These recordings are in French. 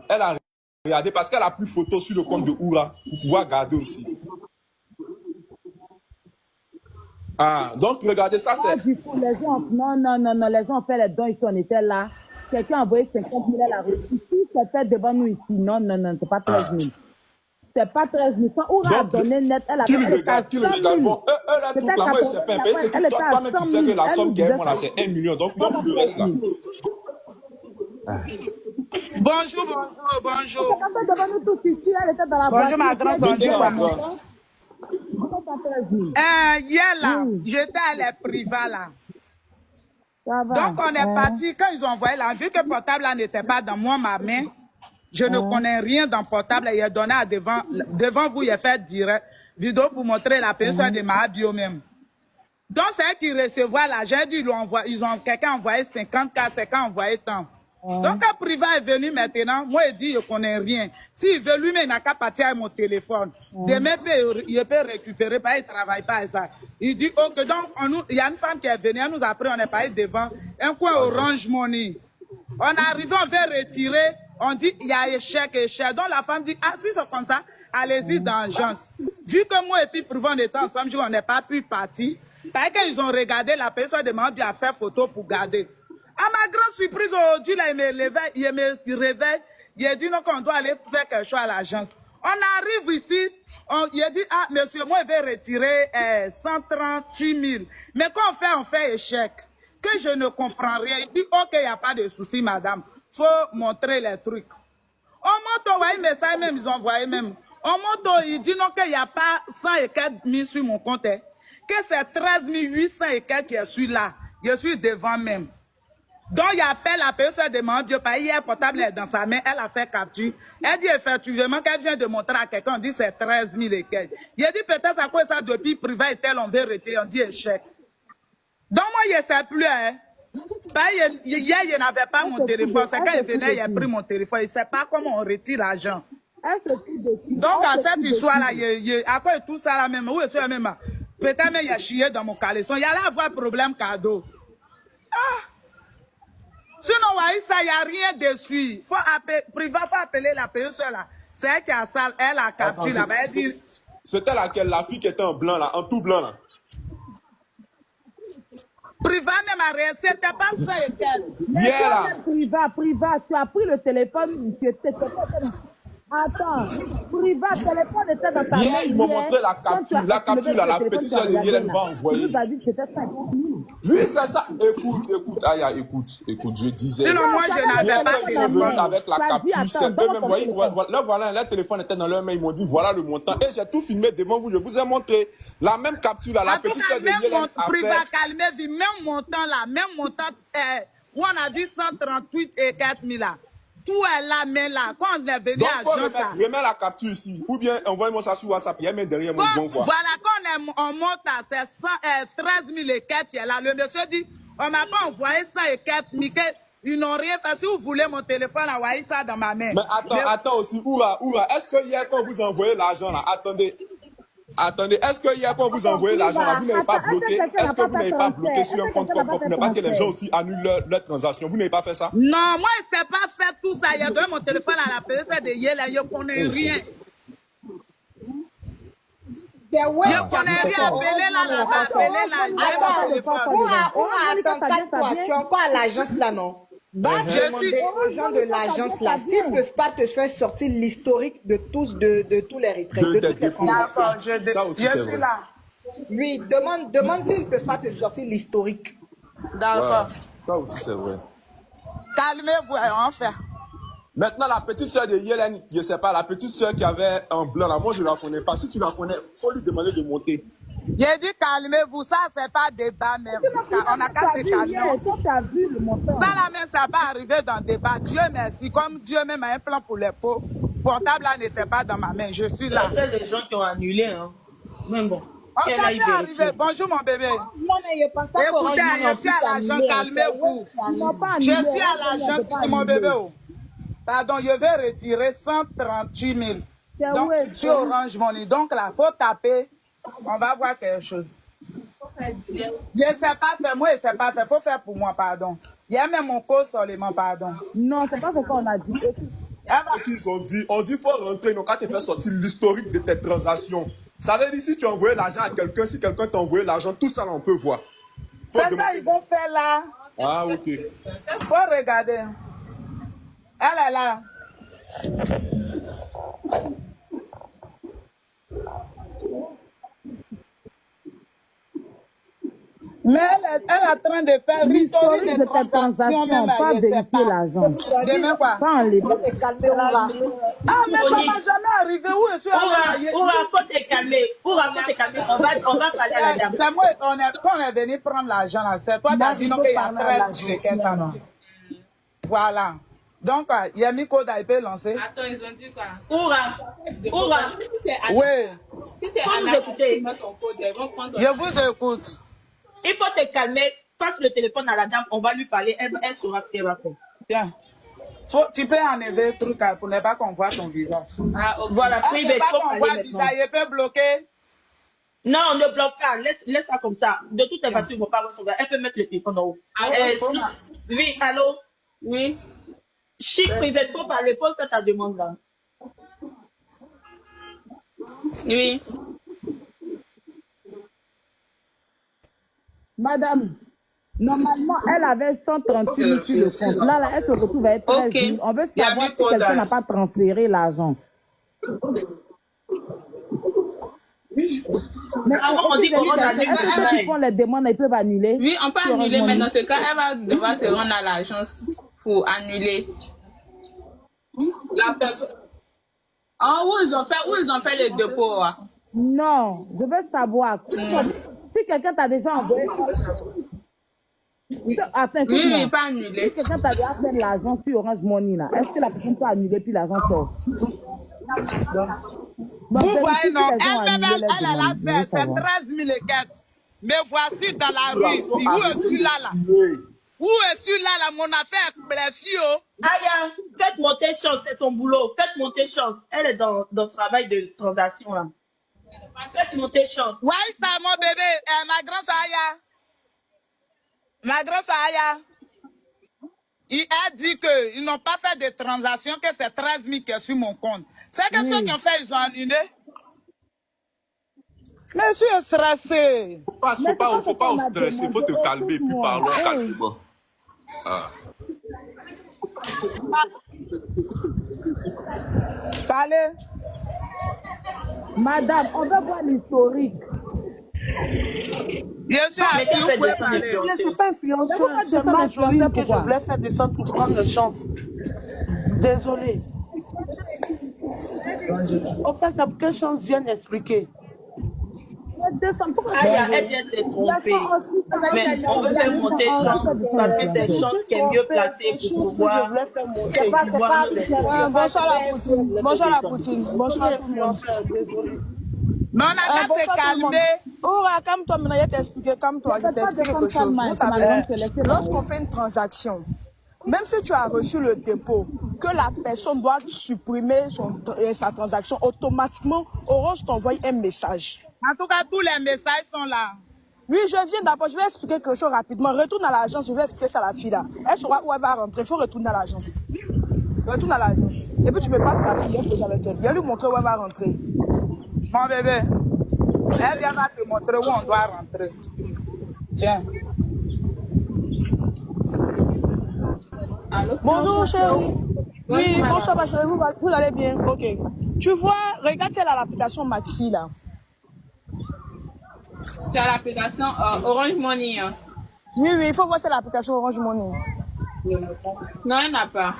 Elle a regardé parce qu'elle a pris photo sur le compte de Oura pour pouvoir garder aussi. Ah, donc regardez, ça c'est... Du coup, les gens, non, les gens ont fait les dons ici, on était là. Quelqu'un a envoyé 50 000, elle a reçu. Si c'était devant nous ici, non, c'est pas 13 000. C'est pas 13 000. Quand Oura a donné net, elle a Qu'il regarde. Bon, elle a tout là, moi, c'est pas un pays. C'est toi-même, tu sais que la somme qu'elle est, là, c'est 1 million. Donc, pour le reste, là. Bonjour. Bonjour, ma grande soeur. Hier, là, j'étais à les privats, là. Donc, on est parti. Quand ils ont envoyé là, vu que le portable là n'était pas dans moi, ma main, je ne connais rien dans le portable. Il a donné à devant vous, il a fait direct vidéo pour montrer la personne de ma bio même. Donc, c'est eux qui recevaient là. J'ai dit, quelqu'un a envoyé 50K, quelqu'un a envoyé tant. Donc, quand Priva est venu maintenant, moi, il dit, je ne connais rien. S'il veut lui-même, il n'a qu'à partir avec mon téléphone. Demain, il peut récupérer, il ne travaille pas à ça. Il dit, ok, donc, il y a une femme qui est venue, elle nous a pris, on est parti devant, un coin Orange Money. On est arrivé, on veut retirer, on dit, il y a échec. Donc, la femme dit, ah, si c'est comme ça, allez-y dans l'agence. Vu que moi et puis Priva, on était ensemble, on n'est pas pu partir. Parce qu'ils ont regardé, la personne demande bien à faire photo pour garder. À ma grande surprise, aujourd'hui, là, il me réveille. Il a dit non, qu'on doit aller faire quelque chose à l'agence. On arrive ici, il a dit, ah, monsieur, moi, je vais retirer 138 000. Mais quand on fait échec, que je ne comprends rien. Il dit, ok, il n'y a pas de souci, madame. Il faut montrer les trucs. On monte, on voit un message, même, ils ont envoyé même. On monte, il dit non, qu'il n'y a pas 100 et quelques mille sur mon compte. Hein. Que c'est 13 800 et quelques qui est sur là. Je suis devant même. Donc, il appelle la personne de mon Dieu, parce hier, portable est dans sa main, elle a fait capture. Elle dit effectivement qu'elle vient de montrer à quelqu'un, on dit c'est 13 000 et quelques. Il a dit peut-être à quoi ça depuis privé et tel, on veut retirer, on dit échec. Donc, moi, je ne sais plus, hein. Hier, il n'avait pas mon téléphone. C'est quand il venait, il a pris mon téléphone. Il ne sait pas comment on retire l'argent. Donc, à cette histoire-là, à quoi tout ça là même, où est-ce que même, peut-être même il a chié dans mon caleçon. Il y a là avoir problème cadeau. Ah! Sinon, ça, il n'y a rien dessus. Faut appeler la personne là. C'est elle qui a ça, elle a capturé là-bas. C'était laquelle, la fille qui était en blanc là, en tout blanc là. Priva même a rien, c'était pas ça. Hier là. Priva, tu as pris le téléphone, tu étais. Attends, Priva, le téléphone était dans ta main. Hier, ils m'ont montré la capture là, la petite soeur de Yélène va envoyer. Tu as dit que c'était 50 000. Oui, c'est ça. Écoute, je disais. Sinon, moi, je n'avais pas téléphone avec la capture. C'est eux-mêmes, voyez, là, voilà, leur téléphone était dans leur main. Ils m'ont dit, voilà le montant. Et j'ai tout filmé devant vous. Je vous ai montré la même capture là, la petite soeur de Yélène. Priva, calmez-vous, même montant là, même montant, où on a dit 138 et 4 000 là. Tout est là, mais là, quand on est venu à l'agence, je mets la capture ici. Ou bien envoyez-moi ça sur WhatsApp. Il y a même derrière mon bon quoi. Voilà, quand on monte là, c'est 13 000 et 4 qui est là. Le monsieur dit, on m'a pas envoyé ça et 4 000. Ils n'ont rien fait. Si vous voulez mon téléphone, envoyez ça dans ma main. Mais attends aussi, Oura, est-ce que hier quand vous envoyez l'argent là, attendez, est-ce que hier quand vous envoyez l'argent là, vous n'avez pas bloqué? Est-ce que vous n'avez pas bloqué sur un compte pour ne pas que les gens aussi annulent leur transaction? Vous n'avez pas fait ça? Non, moi, je ne sais pas faire tout ça. Il a donné mon téléphone à la personne de Yéla. Je ne connais rien. Je ne connais rien. Appelez là-bas. Appelez là. Attends, calme-toi. Tu es encore à l'agence là, non? Va demander aux gens de l'agence là s'ils ne peuvent pas te faire sortir l'historique de tous les retraits, de toutes les transactions. Je suis là. Oui, demande s'ils ne peuvent pas te sortir l'historique. D'accord. Ça aussi c'est vrai. Calmez-vous, on fait. Maintenant, la petite soeur de Yélène, je ne sais pas, la petite soeur qui avait un blanc là, moi je ne la connais pas. Si tu la connais, il faut lui demander de monter. J'ai dit calmez-vous, ça c'est pas débat même. On a qu'à se calmer. Ça là même, ça va arriver dans le débat. Dieu merci, comme Dieu même a un plan pour les pauvres. Portable là n'était pas dans ma main, je suis là. Il y a des gens qui ont annulé, hein. Même bon. Ça peut arriver. Bonjour mon bébé. Non, mais je pense pas. Écoutez, je suis à l'agence, calmez-vous. Je suis à l'agence, c'est mon bébé. Pardon, je vais retirer 138 000. Donc, sur Orange Money. Donc là, il faut taper. On va voir quelque chose. Je ne sais pas faire, moi je ne sais pas faire. Il faut faire pour moi, pardon. Il y a même mon code seulement, pardon. Non, c'est pas ce qu'on a dit. Ils ont dit, on dit faut rentrer, donc quand tu fais sortir l'historique de tes transactions. Ça veut dire si tu as envoyé l'argent à quelqu'un, si quelqu'un t'a envoyé l'argent, tout ça là, on peut voir. C'est ça ils vont faire là. Ah, ok. Faut regarder. Elle est là. Mais elle est en train de faire l'historique de tes transactions, même pas vérifier l'argent. Demain quoi? Pas enlever. Ah, mais ça va jamais arriver. Où est-ce que Oura, faut te calmer. Oura, faut te calmer. On va parler à la dame. C'est moi, quand on est venu prendre l'argent là, c'est toi qui as dit non qu'il y a 13 quelqu'un. Voilà. Donc, Yamiko il peut lancer. Attends, ils ont dit quoi? Oura. Oui. Si c'est Anna qui met ton code, ils vont prendre ton... Je vous écoute. Il faut te calmer. Passe le téléphone à la dame. On va lui parler. Elle saura ce qu'elle va faire. Tiens. Tu peux enlever le truc pour ne pas qu'on voit ton visage. Ah, ok. Voilà, Elle ne pas qu'on voit le visage. Il peut bloquer. Non, ne bloque pas. Laisse ça comme ça. De toutes les façons, ils ne vont pas recevoir. Elle peut mettre le téléphone en haut. Oui, allô? Oui. Chic privé, faut parler. Pose ta demande là. Oui. Madame, normalement, elle avait 138 000 sur le compte. Là, elle se retrouve à être 13 000. On veut savoir si quelqu'un n'a pas transféré l'argent. Mais on dit qu'on annule. Est-ce que ceux qui font les demandes, ils peuvent annuler? Oui, on peut annuler, mais dans ce cas, elle va devoir se rendre à l'agence pour annuler. La personne. Où ils ont fait le dépôt? Non, je veux savoir. Si quelqu'un t'a déjà envoyé... Attends, oui, pas annuler. Si quelqu'un t'a déjà fait l'argent sur Orange Money, là, est-ce que la personne peut annuler puis l'argent sort? Vous voyez, non, elle a la fait, c'est 13 000 et quelques. Mais voici dans la rue ici, où est-ce là? Où est-ce là, mon affaire est blessée? Aya, faites monter chance, c'est ton boulot. Faites monter chance. Elle est dans le travail de transaction là. Faites monter chance. Oui, ça, mon bébé, ma grande Aya. Ma grande Aya. Il a dit qu'ils n'ont pas fait de transaction, que c'est 13 000 qui est sur mon compte. C'est que ceux qui ont fait, ils ont annulé. Mais je suis stressé. Faut pas stresser, faut te calmer, puis parlons calmement. Ah. Parlez. Madame, on va voir l'historique. Je suis assis, vous pouvez parler. Je ne suis pas influenceuse, c'est Marjorie que je voulais faire descendre pour prendre une chance. Désolée. En fait, c'est pour quelle chance je viens d'expliquer. Aya, elle vient de se tromper. Mais on veut faire monter chance, parce que c'est chance qui est mieux placée pour pouvoir. Bonsoir la Poutine. Bonsoir la Poutine. Bonsoir tout le monde. Désolée. Mais on a qu'à se calmer. Oura, calme-toi, maintenant, je vais t'expliquer. Calme-toi, je t'explique quelque chose. Vous savez, lorsqu'on fait une transaction, même si tu as reçu le dépôt, que la personne doit supprimer sa transaction, automatiquement, Orange t'envoie un message. En tout cas, tous les messages sont là. Oui, je viens d'abord, je vais expliquer quelque chose rapidement. Retourne à l'agence, je vais expliquer ça à la fille là. Elle saura où elle va rentrer, il faut retourner à l'agence. Retourne à l'agence. Et puis tu me passes ta fille, que j'avais fait. Viens lui montrer où elle va rentrer. Mon bébé, elle vient te montrer où on doit rentrer. Tiens. Allô? Bonjour chérie. Oui, bonsoir ma chérie, vous allez bien? Ok. Tu vois, regarde celle à l'application Maxi là. Tu as l'application Orange Money. Hein. Oui, il faut voir c'est l'application Orange Money. Non, elle n'a pas.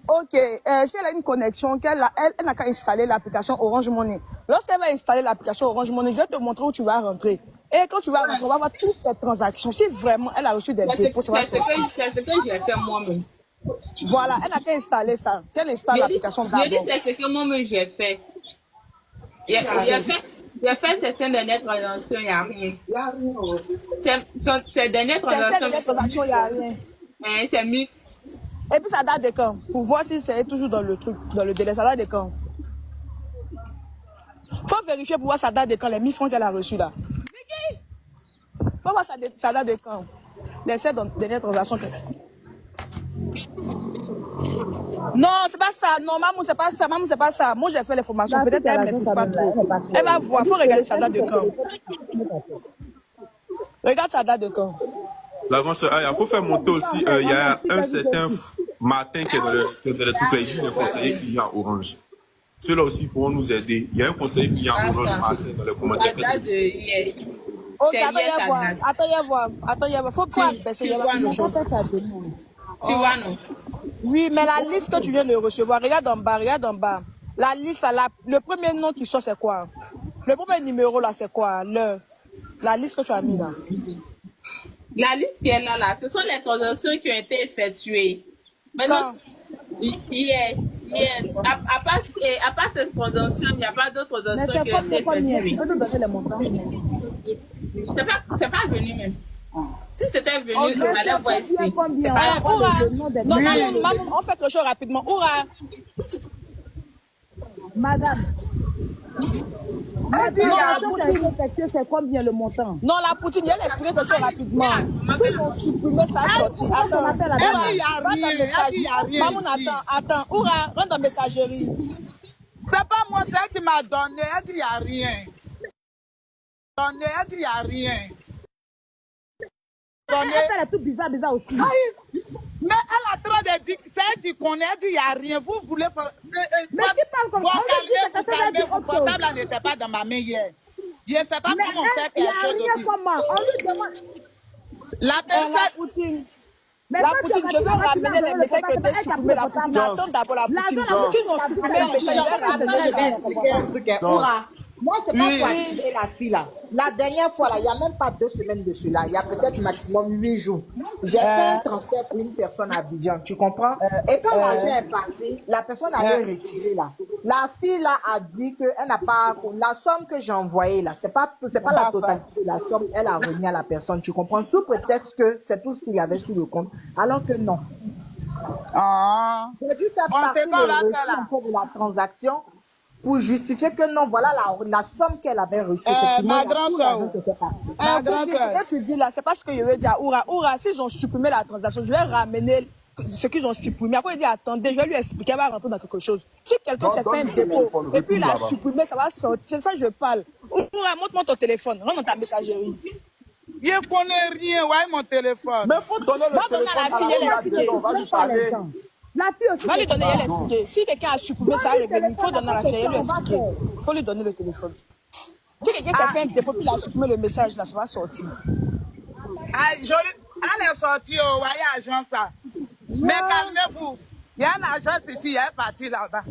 Ok, si elle a une connexion, elle n'a qu'à installer l'application Orange Money. Lorsqu'elle va installer l'application Orange Money, je vais te montrer où tu vas rentrer. Et quand tu vas rentrer, on va voir toutes ces transactions. Si vraiment elle a reçu des dépôts, ça va se faire. C'est ce que j'ai fait moi-même. Voilà, elle n'a qu'à installer ça. Qu'elle installe l'application d'abord. J'ai dit c'est ce que moi-même j'ai fait. J'ai fait ces dernières transactions, il n'y a rien. Ces dernières transactions, il n'y a rien. C'est mis. Et puis ça date de quand? Pour voir si c'est toujours dans le truc, dans le délai, ça date de quand? Faut vérifier pour voir ça date de quand, les 1000 francs qu'elle a reçus là. Faut voir ça date de quand. Les 7 dernières transactions. Non, c'est pas ça. Non, maman, c'est pas ça. Maman, c'est pas ça. Moi, j'ai fait les formations. Peut-être elle ne maîtrise pas trop. Elle va voir. Il faut regarder sa date de quand. Regarde sa date de quand. La grande sœur, il faut faire monter aussi. Il y a un certain Martin qui est dans le truc. Il dit le conseiller client Orange. Ceux-là aussi pourront nous aider. Il y a un conseiller client Orange Martin dans le commentaire. La date de hier. Ok, attendez voir. Faut pas baisser. Tu vois, non? Oui, mais la liste que tu viens de recevoir, regarde en bas. La liste, le premier nom qui sort, c'est quoi? Le premier numéro, là, c'est quoi? La liste que tu as mis, là. La liste qui est là, ce sont les transactions qui ont été effectuées. Maintenant, hier, à part cette transaction, il n'y a pas d'autres transactions qui ont été effectuées. C'est pas venu même. Si c'était venu, on allait voir ici. Non, maman, on fait quelque chose rapidement. Oura. Madame. C'est combien le montant? Non, la poutine, elle explique quelque chose rapidement. S'ils ont supprimé sa sortie. Attends, maman, attends. Oura, rentre dans messagerie. C'est pas moi, c'est elle qui m'a donné. Elle dit il n'y a rien. Elle dit il n'y a rien. Elle est tout bizarre aussi. Mais elle a trop de dire, c'est elle qui connaît, elle dit il n'y a rien. Vous voulez faire. Mais qui parle comme ça? Calmez, mon portable n'était pas dans ma main hier. Je ne sais pas comment faire quelque chose aussi. La personne. La poutine, je veux ramener les messages qui ont été supprimés. La poutine, attends d'abord la poutine. S'ils ont supprimé les messages, moi, c'est pas toi et la fille là. La dernière fois, là, il n'y a même pas 2 semaines de cela. Il y a peut-être maximum 8 jours. J'ai fait un transfert pour une personne à Abidjan, tu comprends? Et quand l'argent est parti, la personne allait retirer là. La fille là a dit qu'elle n'a pas... La somme que j'ai envoyée là, c'est pas la totalité de la somme, elle a remis à la personne, tu comprends? Sous prétexte que c'est tout ce qu'il y avait sur le compte. Alors que non. J'ai dû faire passer le reçu de la transaction pour justifier que non, voilà la somme qu'elle avait reçue. Effectivement, ma grande soeur. Ce que tu dis là, c'est pas ce que je veux dire. Oura, s'ils ont supprimé la transaction, je vais ramener ce qu'ils ont supprimé. Après, il dit, attendez, je vais lui expliquer, elle va rentrer dans quelque chose. Si quelqu'un s'est fait un dépôt, et puis il a supprimé, ça va sortir. C'est ça que je parle. Oura, montre-moi ton téléphone, rentre dans ta messagerie. Je ne connais rien, ouais, mon téléphone. Mais il faut donner le téléphone à la fille, elle explique. On va lui parler. La fille aussi. Va lui donner, elle expliquer. Si quelqu'un a supprimé ça, il faut donner à la fille, elle lui expliquer. Il faut lui donner le téléphone. Si quelqu'un s'est fait un dépôt, puis il a supprimé le message, là, ça va sortir. Ah, joli. Elle est sortie au voyage, agence ça. Mais calmez-vous. Il y a une agence ici, elle est partie là-bas.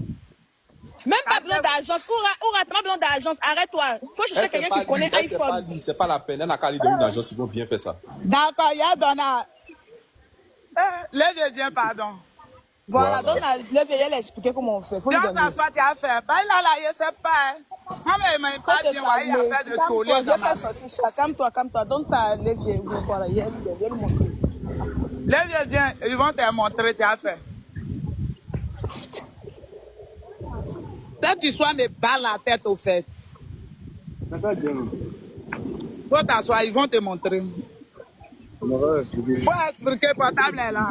Même pas besoin d'agence. Oura, t'as pas besoin d'agence. Arrête-toi. Faut chercher quelqu'un qui connaît iPhone. C'est pas la peine. Elle n'a qu'à aller dans une agence, ils vont bien faire ça. D'accord, il y a Donna. Le vieux, pardon. Voilà, donc le vieil, elle a expliqué comment on fait. Faut lui donner. Ça soit, tu as fait. Bah, là, je sais pas. Moi, mais il m'a pas bien, il a fait de toller. Je vais faire sortir ça. Calme-toi. Donc, ça, les vieux, voilà, il vient le montrer. Les vieux, viens, ils vont te montrer, tu as fait. Peut-être que tu sois me balle la tête au fait. Faut t'asseoir, ils vont te montrer. Faut expliquer portable est là.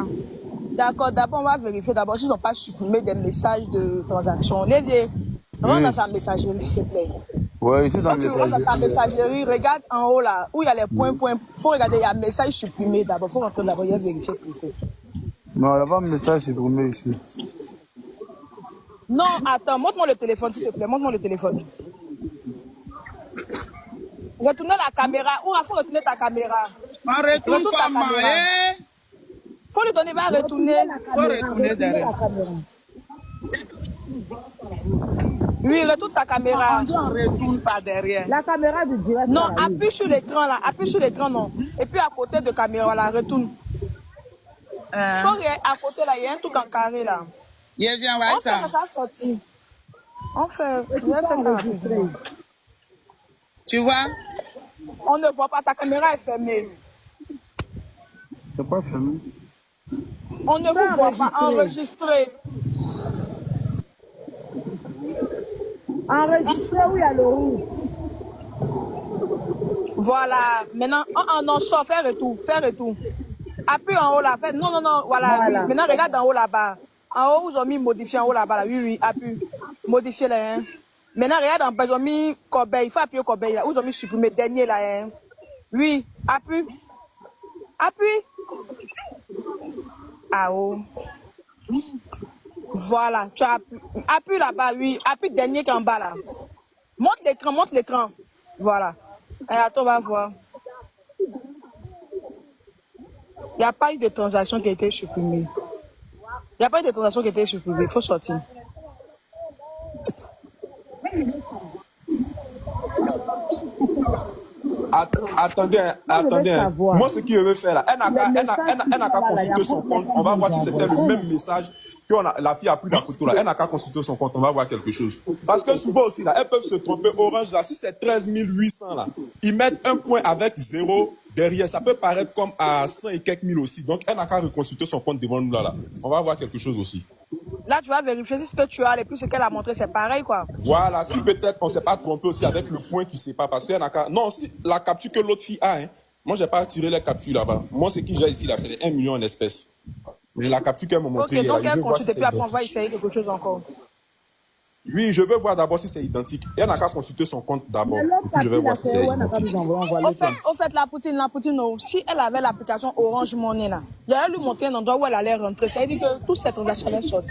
D'accord, d'abord on va vérifier d'abord s'ils n'ont pas supprimé des messages de transaction. Les vieux, rentre dans sa messagerie s'il te plaît. Ouais, ici dans la messagerie. Rentre dans sa messagerie, regarde en haut là, où il y a les points. Faut regarder, il y a un message supprimé d'abord. Faut rentrer d'abord, il y a vérifier quelque chose. Non, il n'y a pas un message supprimé ici. Non, attends, montre-moi le téléphone s'il te plaît, montre-moi le téléphone. Retournez la caméra, il faut retourner ta caméra. Retourne ta caméra. Faut lui donner, va retourner. Faut retourner derrière. Oui, retourne sa caméra. On retourne pas derrière. La caméra du direct. Non, appuie sur l'écran là, non. Et puis à côté de caméra là, retourne. Quand il est à côté là, il y a un truc en carré là. Il vient voir ça. On fait ça sortir. On fait ça rapidement. Tu vois? On ne voit pas, ta caméra est fermée. C'est pas fermé. On ne vous voit pas enregistré. Enregistré où il y a le rouge. Voilà. Maintenant, non, sort, fais retour. Appuie en haut là. Non, voilà. Oui. Maintenant, regarde en haut là-bas. En haut, ils ont mis modifier en haut là-bas. Là. Oui, appuie. Modifier là. Hein. Maintenant, regarde en bas, ils ont mis corbeille. Il faut appuyer corbeille là. Où ils ont mis supprimer dernier là. Hein. Oui, appuie. Appuie. Ah oh. Voilà, tu appuies là-bas, oui. Appuie dernier qui est en bas là. Monte l'écran, monte l'écran. Voilà. Et attends, on va voir. Il n'y a pas eu de transaction qui a été supprimée. Il n'y a pas eu de transaction qui a été supprimée. Il faut sortir. Attendez. Moi, ce qu'il veut faire là, elle n'a qu'à consulter son compte. On va voir si c'était le même message que la fille a pris la photo là. Elle n'a qu'à consulter son compte. On va voir quelque chose. Parce que souvent aussi là, elles peuvent se tromper. Orange là, si c'est 13 800 là, ils mettent un point avec 0 derrière. Ça peut paraître comme à 100 et quelques mille aussi. Donc, elle n'a qu'à reconsulter son compte devant nous là. On va voir quelque chose aussi. Là, tu vas vérifier si ce que tu as et puis ce qu'elle a montré, c'est pareil, quoi. Voilà, si peut-être on ne s'est pas trompé aussi avec le point qui ne sait pas, parce qu'elle n'a qu'à... Non, si la capture que l'autre fille a, hein, moi, je n'ai pas tiré les captures là-bas. Moi, ce que j'ai ici, là, c'est 1 million en espèces. Mais la capture qu'elle m'a montrée... Ok, donc elle consulte et puis après, on va essayer quelque chose encore. Oui, je veux voir d'abord si c'est identique. Elle n'a qu'à consulter son compte d'abord. Je vais voir si c'est identique. Au fait, la Poutine, si elle avait l'application Orange Money, là, j'allais lui montrer un endroit où elle allait rentrer. Ça veut dire que toutes ces transactions sortent.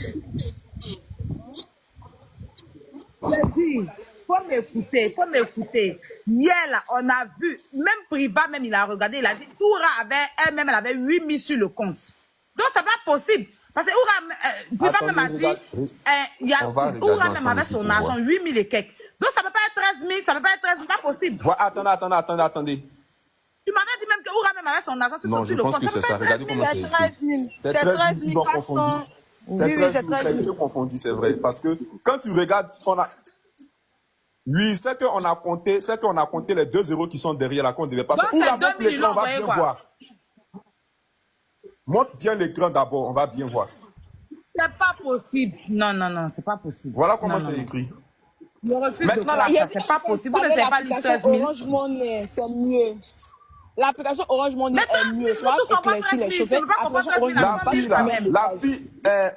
Faut m'écouter. Hier, là, on a vu, même Priva, même il a regardé, il a dit, Oura elle avait 8 000 sur le compte. Donc, c'est pas possible. Parce que Oura, Priva même a dit, Oura même avait son argent, 8 000 et quelques. Donc, ça peut pas être 13 000, ça peut pas être 13 000, pas possible. Attendez. Tu m'avais dit même que Oura même avait son argent sur non, le compte. Non, je pense que c'est ça. Regardez comment c'est écrit. C'est 13 000, ils ont confondu. C'est 13 000, ça a été confondu, c'est vrai. Parce que quand tu regardes, oui, c'est qu'on a compté les 2 zéros qui sont derrière là qu'on ne devait pas faire. Oura, monte l'écran, on va bien voir. Montre bien l'écran d'abord, on va bien voir. C'est pas possible. Non, c'est pas possible. Voilà comment c'est écrit. Maintenant, c'est pas possible. Vous ne savez pas du 16 000. Orange Money, c'est mieux. L'application Orange Money est mieux. Tu vas éclaircir les choses. La fille,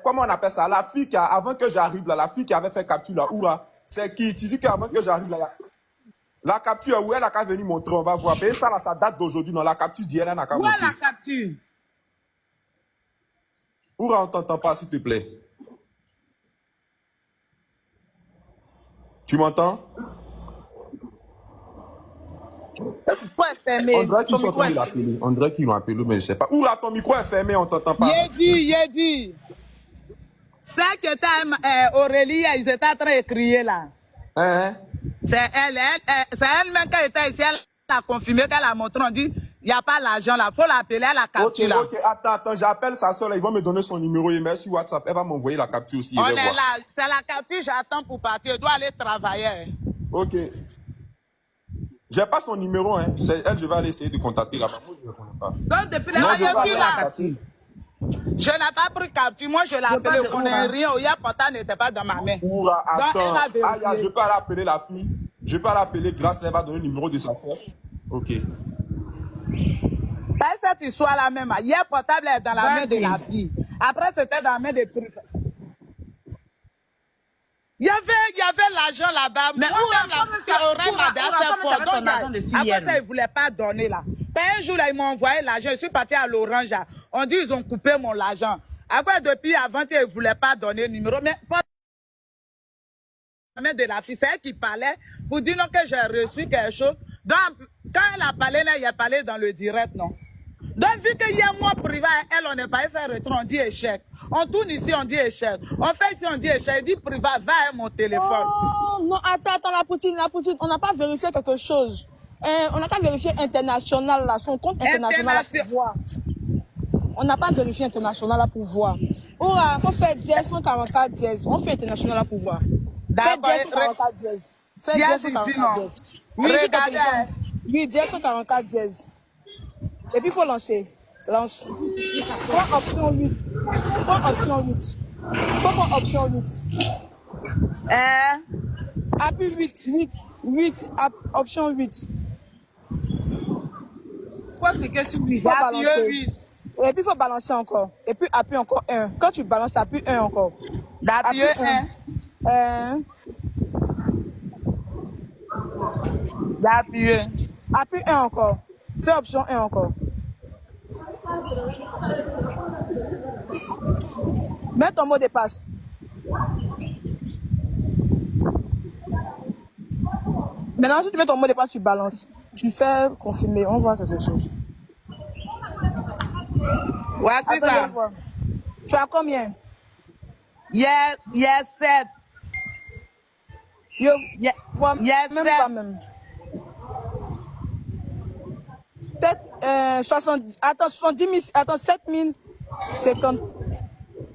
comment on appelle ça? La fille qui a, avant que j'arrive là, la fille qui avait fait capture là, Oura, c'est qui? Tu dis qu'avant que j'arrive là, la capture, où elle a qu'à venir montrer, on va voir. Mais ça, là, ça date d'aujourd'hui. Non, la capture d'hier, elle n'a qu'à montrer. Où est la capture? Oura, on t'entend pas, s'il te plaît. Tu m'entends? On dirait qu'ils sont en train de l'appeler. On dirait qu'ils l'ont appelé, mais je ne sais pas. Oura, ton micro est fermé, on ne t'entend pas. Yedi. C'est que Aurélie, ils étaient en train de crier là. C'est elle-même qui était ici, elle a confirmé qu'elle a montré, on dit, il n'y a pas l'argent là, il faut l'appeler, elle a capture là. Ok, attends, j'appelle sa soeur là, ils vont me donner son numéro, il met sur WhatsApp, elle va m'envoyer la capture aussi. On est là, c'est la capture, j'attends pour partir, je dois aller travailler. Ok. J'ai pas son numéro, hein. C'est elle, je vais aller essayer de contacter là-bas. Moi, je ne connais pas. Donc, depuis la capture. Je n'ai pas pris capture, moi je l'ai appelé, je ne connais rien, Oya Pota n'était pas dans ma main. Oura, attends, je peux aller appeler la fille, je peux aller appeler Grâce, elle va donner le numéro de sa fille. Ok. Cette histoire-là même, hier portable est dans la main de la fille. Après, c'était dans la main des privés. Il y avait l'argent là-bas. Mais moi-même, la petite m'a fait fort. Après ça, ils ne voulaient pas donner là. Un jour, là, ils m'ont envoyé l'argent. Je suis parti à l'Orange. On dit ils ont coupé mon argent. Après, depuis avant, ils ne voulaient pas donner le numéro. Mais pas la main de la fille, c'est elle qui parlait pour dire non, que j'ai reçu quelque chose. Donc, quand elle a parlé, là, il a parlé dans le direct, non? Donc, vu qu'il y a moi privé, elle, on n'est pas fait retour, on dit échec. On tourne ici, on dit échec. On fait ici, on dit échec. Il dit privé, va à mon téléphone. Oh, non, attends, la Poutine, on n'a pas vérifié quelque chose. On n'a qu'à vérifier international, là, son compte international là, pour voir. On n'a pas vérifié international là pour voir. Oh, il faut faire 144 dièse. On fait international là pour voir. D'accord. Fais 144 dièse. Fais 144 dièse. Oui, regardez. Oui, 144 dièse. Et puis, il faut lancer. Lance. Prends option 8. Prends option 8. Faut prendre option 8. Appuie 8. Option 8. Quoi, c'est que sur 8? Faut balancer. Et puis, il faut balancer encore. Et puis, appuie encore 1. Quand tu balances, appuie 1 encore. D'appuyer 1. D'appuyer. Appuie 1 encore. Fais option 1 encore. Mets ton mot de passe. Maintenant, si tu mets ton mot de passe, tu balances. Tu fais confirmer. On voit quelque chose. Voici ça. Tu as combien? Yes, 7. Je vois même pas même. Peut-être 70. Attends, 70 000. Attends, 7 050.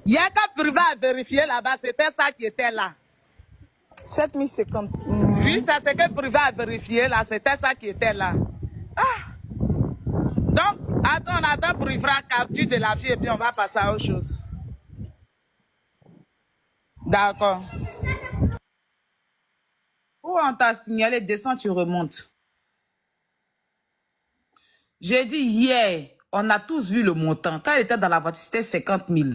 Hier, quand Priva a vérifié là-bas, c'était ça qui était là. 7 050. Oui, c'est ce que Priva a vérifié là, c'était ça qui était là. Ah. Donc, attends, on attend Priva capture de la fille et puis on va passer à autre chose. D'accord. Où on t'a signalé, descends, tu remontes. J'ai dit hier, on a tous vu le montant. Quand il était dans la voiture, c'était 50 000.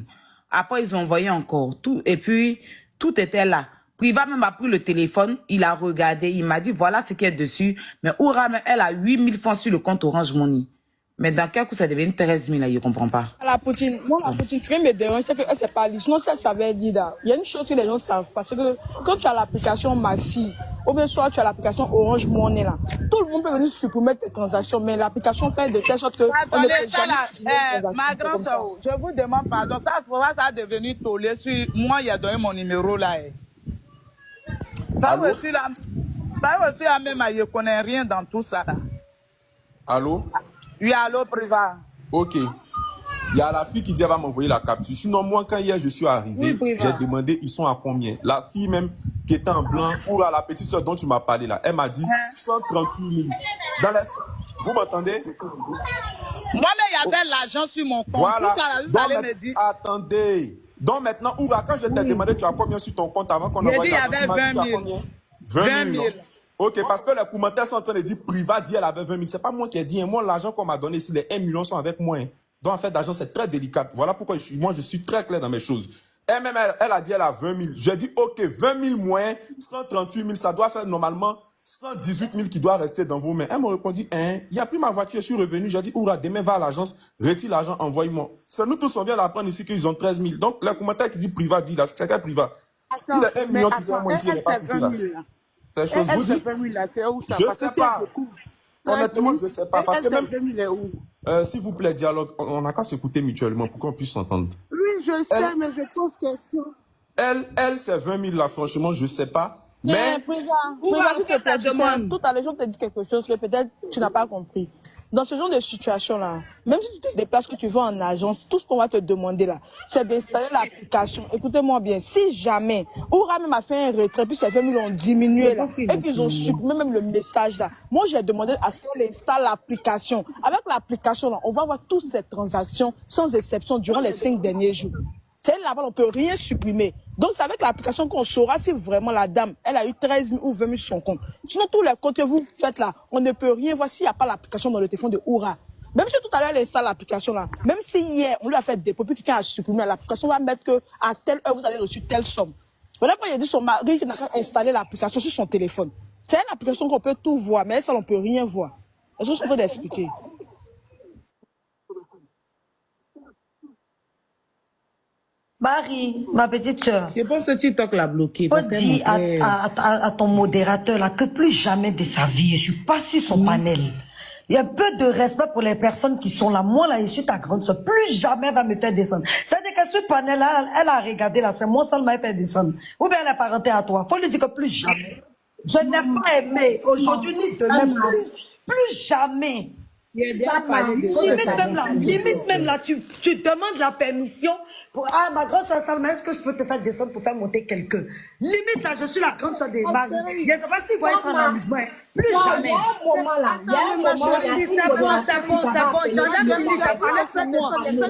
Après, ils ont envoyé encore tout. Et puis, tout était là. Priva même a pris le téléphone, il a regardé, il m'a dit, voilà ce qui est dessus. Mais Oura, elle a 8 000 francs sur le compte Orange Money. Mais dans quel coup, ça devient 13 000, là, je ne comprends pas. La Poutine, moi, la Poutine, ce qui me dérange, c'est qu'elle ne sait pas lire. Sinon, si elle savait lire, là, il y a une chose que les gens savent. Parce que quand tu as l'application Maxi, ou bien soit tu as l'application Orange Money, là, tout le monde peut venir supprimer tes transactions, mais l'application fait de telle sorte que on ne peut jamais ma grande soeur, je vous demande pardon. Ça a devenu tollé sur moi, il a donné mon numéro là. Pas reçu là, même, je ne connais rien dans tout ça. Là. Allô? Oui, allô, Priva. Ok. Il y a la fille qui dit qu'elle va m'envoyer la capture. Sinon, moi, quand hier je suis arrivé, oui, j'ai demandé ils sont à combien. La fille même qui était en blanc, ou la petite soeur dont tu m'as parlé là, elle m'a dit 138 000. Vous m'entendez? Moi-même, il y avait l'argent sur mon compte. Voilà. Vous allez me dire. Attendez. Donc maintenant, Oura, quand je t'ai demandé tu as combien sur ton compte avant qu'on envoie la capture, il y avait 20 000. 20 000. Ok, parce que les commentaires sont en train de dire Priva dit elle avait 20 000. C'est pas moi qui ai dit. Hein. Moi, l'argent qu'on m'a donné ici, les 1 million sont avec moi. Hein. Donc, en fait, l'argent, c'est très délicat. Voilà pourquoi je suis très clair dans mes choses. Elle-même, elle a dit elle a 20 000. Je dis, ok, 20 000 moins 138 000, ça doit faire normalement 118 000 qui doit rester dans vos mains. Elle m'a répondu, hein, il n'y a plus ma voiture, je suis revenu. J'ai dit, Oura, demain, va à l'agence, retire l'argent, envoie-moi. C'est nous tous, on vient d'apprendre ici qu'ils ont 13 000. Donc, le commentaire qui dit Priva dit là, c'est quel Priva? Il y a 1 million qui sont moi ici, il n'est pas touché là. C'est chose vous dites. Je ne sais pas. Honnêtement, je ne sais pas. Parce que même, s'il vous plaît, dialogue, on n'a qu'à s'écouter mutuellement pour qu'on puisse s'entendre. Oui, je sais, mais je pose question. Elle, c'est 20 000 là, franchement, je ne sais pas. Mais. Priva, s'il te plaît, tout à l'heure, je te dis quelque chose que peut-être tu n'as pas compris. Dans ce genre de situation-là, même si tu te déplaces, que tu vas en agence, tout ce qu'on va te demander là, c'est d'installer l'application. Écoutez-moi bien, si jamais, Oura même a fait un retrait, puis ces 20 000 ont diminué là, et qu'ils ont supprimé même le message là, moi j'ai demandé à ce qu'on installe l'application. Avec l'application là, on va voir toutes ces transactions, sans exception, durant les 5 derniers jours. C'est là-bas, on ne peut rien supprimer. Donc, c'est avec l'application qu'on saura si vraiment la dame, elle a eu 13 000 ou 20 000 sur son compte. Sinon, tous les côtés que vous faites là, on ne peut rien voir s'il n'y a pas l'application dans le téléphone de Oura. Même si tout à l'heure, elle installe l'application là, même si hier, on lui a fait dépôt, puis quelqu'un a supprimé l'application, va mettre que à telle heure, vous avez reçu telle somme. Voilà pourquoi il a dit son mari qui n'a qu'à installer l'application sur son téléphone. C'est une application qu'on peut tout voir, mais ça, on ne peut rien voir. Est-ce que je peux t'expliquer? Marie, ma petite soeur. Je pense que TikTok l'a bloqué. Dis à ton modérateur là que plus jamais de sa vie, je suis pas sur son panel. Il y a un peu de respect pour les personnes qui sont là. Moi là, je suis ta grande soeur. Plus jamais elle va me faire descendre. C'est-à-dire que ce panel là, elle a regardé là, c'est moi seulement elle fait descendre. Ou bien elle est parenté à toi. Faut lui dire que plus jamais. Je n'ai pas aimé aujourd'hui ni demain. Plus jamais. Limite même là, tu demandes la permission. Ah, ma grande soeur Salma, est-ce que je peux te faire descendre pour faire monter quelqu'un? Limite, là, je suis la grande soeur des mags. Je ne sais pas si vous voyez ça en amusement. Plus jamais. Il y a un moment là. Il y a un moment là. C'est bon. J'en ai fini.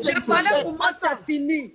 J'ai parlé pour moi. C'est fini.